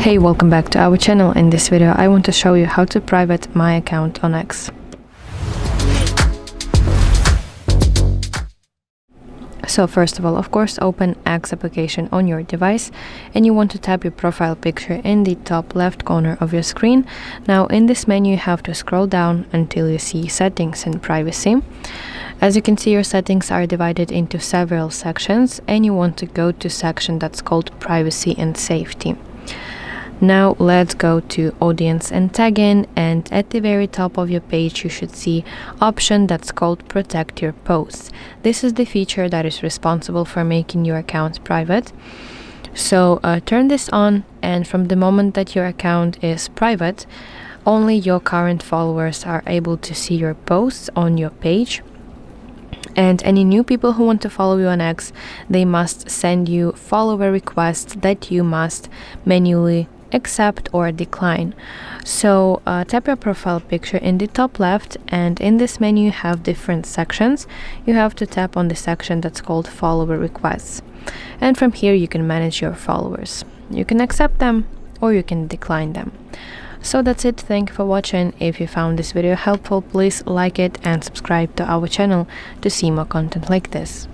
Hey, welcome back to our channel. In this video I want to show you how to private my account on X. So first of all, of course, open X application on your device and you want to tap your profile picture in the top left corner of your screen. Now in this menu you have to scroll down until you see settings and privacy. As you can see, your settings are divided into several sections and you want to go to section that's called privacy and safety. Now let's go to audience and tagging, and at the very top of your page you should see option that's called protect your posts. This is the feature that is responsible for making your account private. So turn this on, and from the moment that your account is private, only your current followers are able to see your posts on your page. And any new people who want to follow you on X, they must send you follower requests that you must manually accept or decline. So tap your profile picture in the top left, and in this menu you have different sections. You have to tap on the section that's called follower requests, and from here you can manage your followers. You can accept them or you can decline them. So that's it. Thank you for watching. If you found this video helpful, please like it and subscribe to our channel to see more content like this.